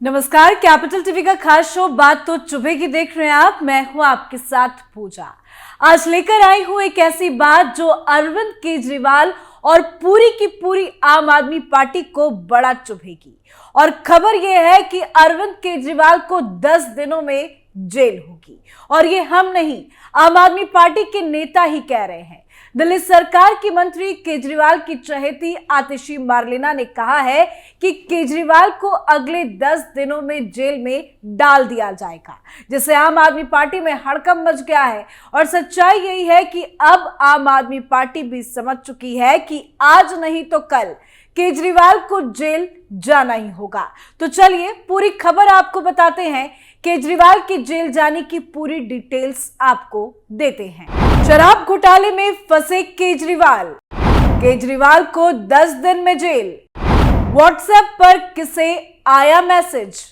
नमस्कार, capital TV का खास शो बात तो चुभेगी देख रहे हैं आप। मैं हूं आपके साथ पूजा। आज लेकर आई हूं एक ऐसी बात जो अरविंद केजरीवाल और पूरी की पूरी आम आदमी पार्टी को बड़ा चुभेगी। और खबर यह है कि अरविंद केजरीवाल को 10 दिनों में जेल होगी। और ये हम नहीं, आम आदमी पार्टी के नेता ही कह रहे हैं। दिल्ली सरकार की मंत्री केजरीवाल की चहेती आतिशी मार्लेना ने कहा है कि केजरीवाल को अगले 10 दिनों में जेल में डाल दिया जाएगा, जिससे आम आदमी पार्टी में हड़कंप मच गया है। और सच्चाई यही है कि अब आम आदमी पार्टी भी समझ चुकी है कि आज नहीं तो कल केजरीवाल को जेल जाना ही होगा। तो चलिए पूरी खबर आपको बताते हैं। केजरीवाल के जेल जाने की पूरी डिटेल्स आपको देते हैं। शराब घोटाले में फंसे केजरीवाल को 10 दिन में जेल। व्हाट्सएप पर किसे आया मैसेज?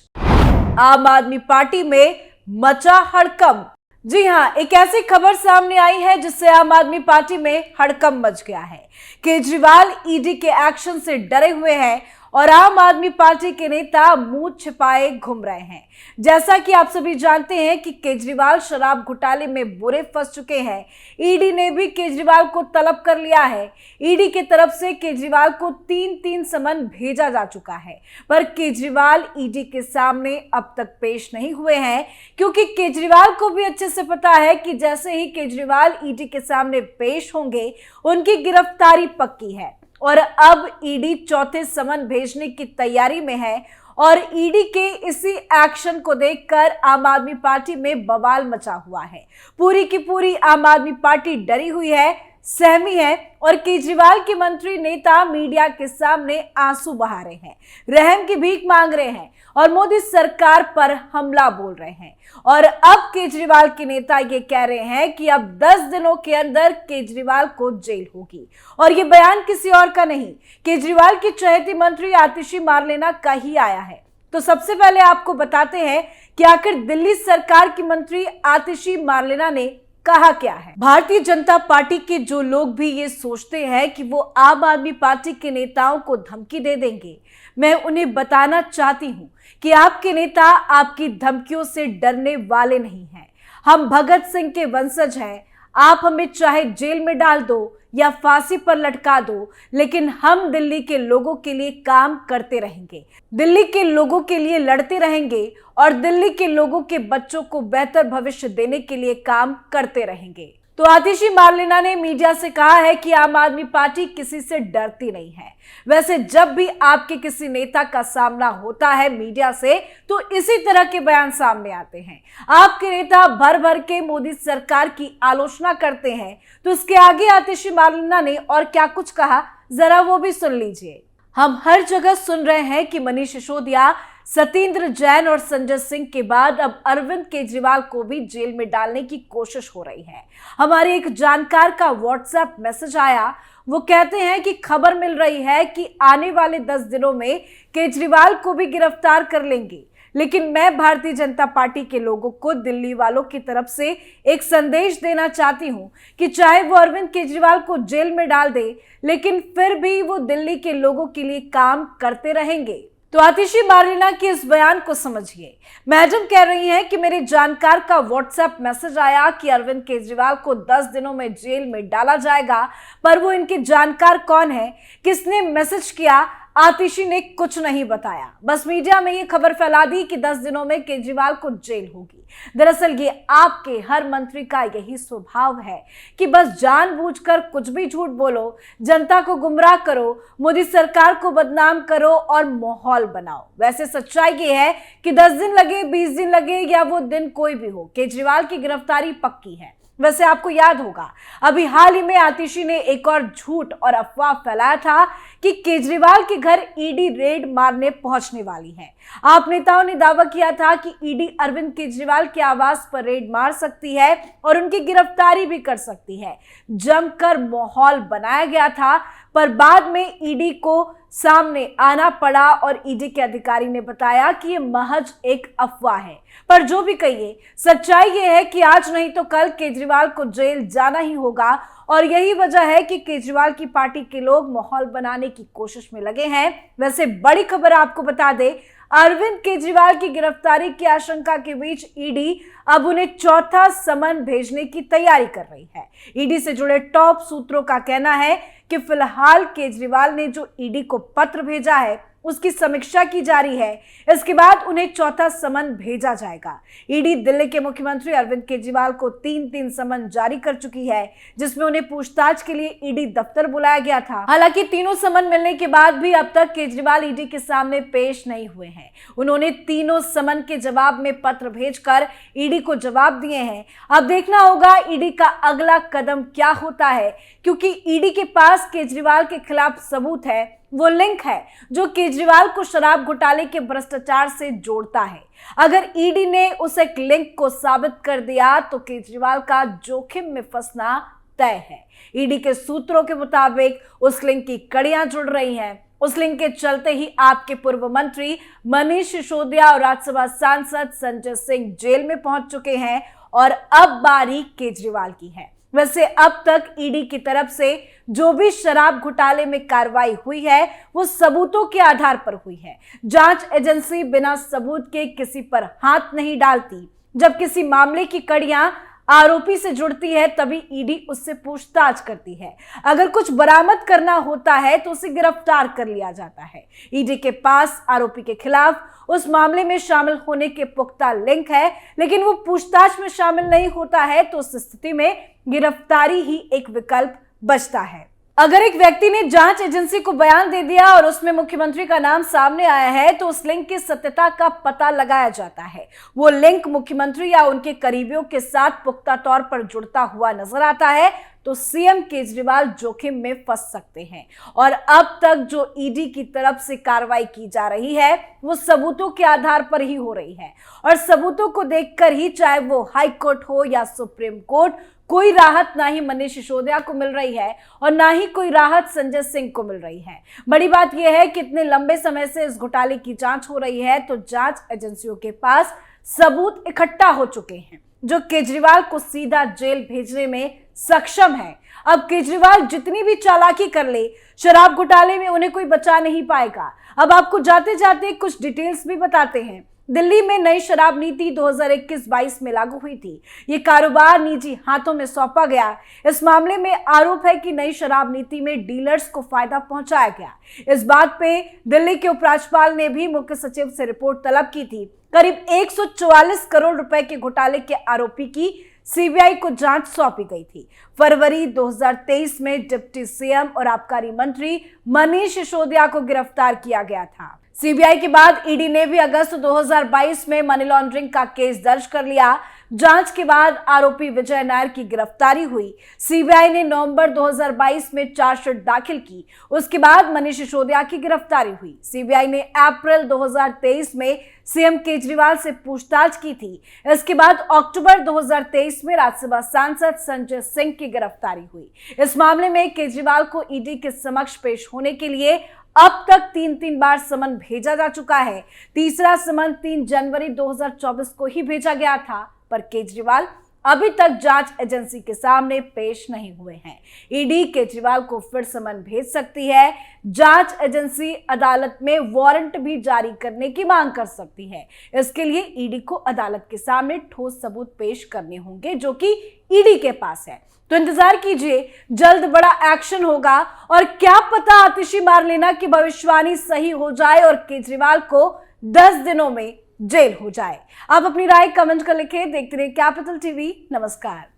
आम आदमी पार्टी में मचा हड़कंप। जी हां, एक ऐसी खबर सामने आई है जिससे आम आदमी पार्टी में हड़कंप मच गया है। केजरीवाल ईडी के एक्शन से डरे हुए हैं और आम आदमी पार्टी के नेता मुंह छिपाए घूम रहे हैं। जैसा कि आप सभी जानते हैं कि केजरीवाल शराब घोटाले में बुरे फंस चुके हैं। ईडी ने भी केजरीवाल को तलब कर लिया है। ईडी की तरफ से केजरीवाल को 3 समन भेजा जा चुका है, पर केजरीवाल ईडी के सामने अब तक पेश नहीं हुए हैं, क्योंकि केजरीवाल को भी अच्छे से पता है कि जैसे ही केजरीवाल ईडी के सामने पेश होंगे उनकी गिरफ्तारी पक्की है। और अब ईडी चौथे समन भेजने की तैयारी में है। और ईडी के इसी एक्शन को देखकर आम आदमी पार्टी में बवाल मचा हुआ है। पूरी की पूरी आम आदमी पार्टी डरी हुई है, सहमी है और केजरीवाल के मंत्री नेता मीडिया के सामने आंसू बहा रहे हैं, रहम की भीख मांग रहे हैं और मोदी सरकार पर हमला बोल रहे हैं। और अब केजरीवाल के नेता ये कह रहे हैं कि अब 10 दिनों के अंदर केजरीवाल को जेल होगी। और ये बयान किसी और का नहीं, केजरीवाल की चहेती मंत्री आतिशी मार्लेना का ही आया है। तो सबसे पहले आपको बताते हैं कि आखिर दिल्ली सरकार की मंत्री आतिशी मार्लेना ने कहा क्या है। भारतीय जनता पार्टी के जो लोग भी ये सोचते हैं कि वो आम आदमी पार्टी के नेताओं को धमकी दे देंगे, मैं उन्हें बताना चाहती हूं कि आपके नेता आपकी धमकियों से डरने वाले नहीं हैं। हम भगत सिंह के वंशज हैं। आप हमें चाहे जेल में डाल दो या फांसी पर लटका दो, लेकिन हम दिल्ली के लोगों के लिए काम करते रहेंगे, दिल्ली के लोगों के लिए लड़ते रहेंगे और दिल्ली के लोगों के बच्चों को बेहतर भविष्य देने के लिए काम करते रहेंगे। तो आतिशी मार्लेना ने मीडिया से कहा है कि आम आदमी पार्टी किसी से डरती नहीं है। वैसे जब भी आपके किसी नेता का सामना होता है मीडिया से, तो इसी तरह के बयान सामने आते हैं। आपके नेता भर भर के मोदी सरकार की आलोचना करते हैं। तो इसके आगे आतिशी मार्लेना ने और क्या कुछ कहा, जरा वो भी सुन लीजिए। हम हर जगह सुन रहे हैं कि मनीष सिसोदिया, सत्येंद्र जैन और संजय सिंह के बाद अब अरविंद केजरीवाल को भी जेल में डालने की कोशिश हो रही है। हमारे एक जानकार का व्हाट्सएप मैसेज आया। वो कहते हैं कि खबर मिल रही है कि आने वाले 10 दिनों में केजरीवाल को भी गिरफ्तार कर लेंगे। लेकिन मैं भारतीय जनता पार्टी के लोगों को दिल्ली वालों की तरफ से एक संदेश देना चाहती हूं कि चाहे वो अरविंद केजरीवाल को जेल में डाल दे, लेकिन फिर भी वो दिल्ली के लोगों के लिए काम करते रहेंगे। तो आतिशी मार्लेना के इस बयान को समझिए। मैडम कह रही हैं कि मेरे जानकार का व्हाट्सएप मैसेज आया कि अरविंद केजरीवाल को 10 दिनों में जेल में डाला जाएगा, पर वो इनके जानकार कौन है, किसने मैसेज किया, आतिशी ने कुछ नहीं बताया। बस मीडिया में ये खबर फैला दी कि 10 दिनों में केजरीवाल को जेल होगी। दरअसल ये आपके हर मंत्री का यही स्वभाव है कि बस जानबूझकर कुछ भी झूठ बोलो, जनता को गुमराह करो, मोदी सरकार को बदनाम करो और माहौल बनाओ। वैसे सच्चाई ये है कि 10 दिन लगे, 20 दिन लगे या वो दिन कोई भी हो, केजरीवाल की गिरफ्तारी पक्की है। वैसे आपको याद होगा, अभी हाल ही में आतिशी ने एक और झूठ और अफवाह फैलाया था कि केजरीवाल के घर ईडी रेड मारने पहुंचने वाली है। आप नेताओं ने दावा किया था कि ईडी अरविंद केजरीवाल के आवास पर रेड मार सकती है और उनकी गिरफ्तारी भी कर सकती है। जमकर माहौल बनाया गया था, पर बाद में ईडी को सामने आना पड़ा और ईडी के अधिकारी ने बताया कि ये महज एक अफवाह है। पर जो भी कहिए, सच्चाई ये है कि आज नहीं तो कल केजरीवाल को जेल जाना ही होगा और यही वजह है कि केजरीवाल की पार्टी के लोग माहौल बनाने की कोशिश में लगे हैं। वैसे बड़ी खबर आपको बता दें, अरविंद केजरीवाल की गिरफ्तारी की आशंका के बीच ईडी अब उन्हें चौथा समन भेजने की तैयारी कर रही है। ईडी से जुड़े टॉप सूत्रों का कहना है कि फिलहाल केजरीवाल ने जो ईडी को पत्र भेजा है उसकी समीक्षा की जा रही है। इसके बाद उन्हें चौथा समन भेजा जाएगा। ईडी दिल्ली के मुख्यमंत्री अरविंद केजरीवाल को 3 समन जारी कर चुकी है, जिसमें उन्हें पूछताछ के लिए ईडी दफ्तर बुलाया गया था। हालांकि तीनों समन मिलने के बाद भी अब तक केजरीवाल ईडी के सामने पेश नहीं हुए हैं। उन्होंने तीनों समन के जवाब में पत्र भेजकर ईडी को जवाब दिए हैं। अब देखना होगा ईडी का अगला कदम क्या होता है, क्योंकि ईडी के पास केजरीवाल के खिलाफ सबूत है, वो लिंक है जो केजरीवाल को शराब घोटाले के भ्रष्टाचार से जोड़ता है। अगर ईडी ने उस एक लिंक को साबित कर दिया तो केजरीवाल का जोखिम में फंसना तय है। ईडी के सूत्रों के मुताबिक उस लिंक की कड़ियां जुड़ रही हैं। उस लिंक के चलते ही आपके पूर्व मंत्री मनीष सिसोदिया और राज्यसभा सांसद संजय सिंह जेल में पहुंच चुके हैं और अब बारी केजरीवाल की है। वैसे अब तक ईडी की तरफ से जो भी शराब घोटाले में कार्रवाई हुई है वो सबूतों के आधार पर हुई है। जांच एजेंसी बिना सबूत के किसी पर हाथ नहीं डालती। जब किसी मामले की कड़ियां आरोपी से जुड़ती है तभी ईडी उससे पूछताछ करती है। अगर कुछ बरामद करना होता है तो उसे गिरफ्तार कर लिया जाता है। ईडी के पास आरोपी के खिलाफ उस मामले में शामिल होने के पुख्ता लिंक है, लेकिन वो पूछताछ में शामिल नहीं होता है तो उस स्थिति में गिरफ्तारी ही एक विकल्प बचता है। अगर एक व्यक्ति ने जांच एजेंसी को बयान दे दिया और उसमें मुख्यमंत्री का नाम सामने आया है तो उस लिंक की सत्यता का पता लगाया जाता है। वो लिंक मुख्यमंत्री या उनके करीबियों के साथ पुख्ता तौर पर जुड़ता हुआ नजर आता है तो सीएम केजरीवाल जोखिम में फंस सकते हैं। और अब तक जो ईडी की तरफ से कार्रवाई की जा रही है वो सबूतों के आधार पर ही हो रही है और सबूतों को देखकर ही, चाहे वो हाई कोर्ट हो या सुप्रीम कोर्ट, कोई राहत ना ही मनीष सिसोदिया को मिल रही है और ना ही कोई राहत संजय सिंह को मिल रही है। बड़ी बात यह है कि इतने लंबे समय से इस घोटाले की जांच हो रही है तो जांच एजेंसियों के पास सबूत इकट्ठा हो चुके हैं जो केजरीवाल को सीधा जेल भेजने में सक्षम है। अब केजरीवाल जितनी भी चालाकी कर ले, शराब घोटाले में उन्हें कोई बचा नहीं पाएगा। अब आपको जाते जाते कुछ डिटेल्स भी बताते हैं। दिल्ली में नई शराब नीति 2021-22 में लागू हुई थी। ये कारोबार निजी हाथों में सौंपा गया। इस मामले में आरोप है कि नई शराब नीति में डीलर्स को फायदा पहुंचाया गया। इस बात पे दिल्ली के उपराज्यपाल ने भी मुख्य सचिव से रिपोर्ट तलब की थी। करीब 144 करोड़ रुपए के घोटाले के आरोपी की सीबीआई को जांच सौंपी गई थी। फरवरी 2023 में डिप्टी सीएम और आबकारी मंत्री मनीष सिसोदिया को गिरफ्तार किया गया था। सीबीआई के बाद ईडी ने भी अगस्त 2022 में मनी लॉन्ड्रिंग का केस दर्ज कर लिया। जांच के बाद आरोपी विजय नायर की गिरफ्तारी हुई। सीबीआई ने नवंबर 2022 में चार्जशीट दाखिल की। उसके बाद मनीष सिसोदिया की गिरफ्तारी हुई। सीबीआई ने अप्रैल 2023 में सीएम केजरीवाल से पूछताछ की थी। इसके बाद अक्टूबर 2023 में राज्यसभा सांसद संजय सिंह की गिरफ्तारी हुई। इस मामले में केजरीवाल को ईडी के समक्ष पेश होने के लिए अब तक 3 बार समन भेजा जा चुका है। तीसरा समन 3 जनवरी 2024 को ही भेजा गया था, पर केजरीवाल अभी तक जांच एजेंसी के सामने पेश नहीं हुए हैं। ईडी केजरीवाल को फिर समन भेज सकती है। जांच एजेंसी अदालत में वारंट भी जारी करने की मांग कर सकती है। इसके लिए ईडी को अदालत के सामने ठोस सबूत पेश करने होंगे जो कि ईडी के पास है। तो इंतजार कीजिए, जल्द बड़ा एक्शन होगा और क्या पता आतिशी मार लेना की भविष्यवाणी सही हो जाए और केजरीवाल को 10 दिनों में जेल हो जाए। आप अपनी राय कमेंट कर लिखें। देखते रहिए कैपिटल टीवी। नमस्कार।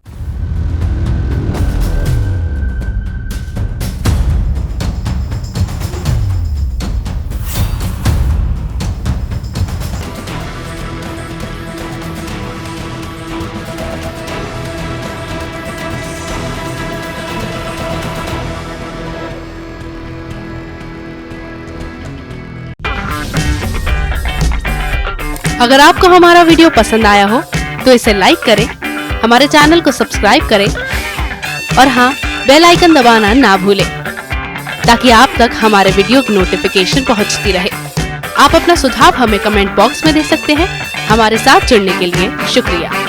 अगर आपको हमारा वीडियो पसंद आया हो तो इसे लाइक करें, हमारे चैनल को सब्सक्राइब करें और हाँ, बेल आइकन दबाना ना भूलें ताकि आप तक हमारे वीडियो की नोटिफिकेशन पहुंचती रहे। आप अपना सुझाव हमें कमेंट बॉक्स में दे सकते हैं। हमारे साथ जुड़ने के लिए शुक्रिया।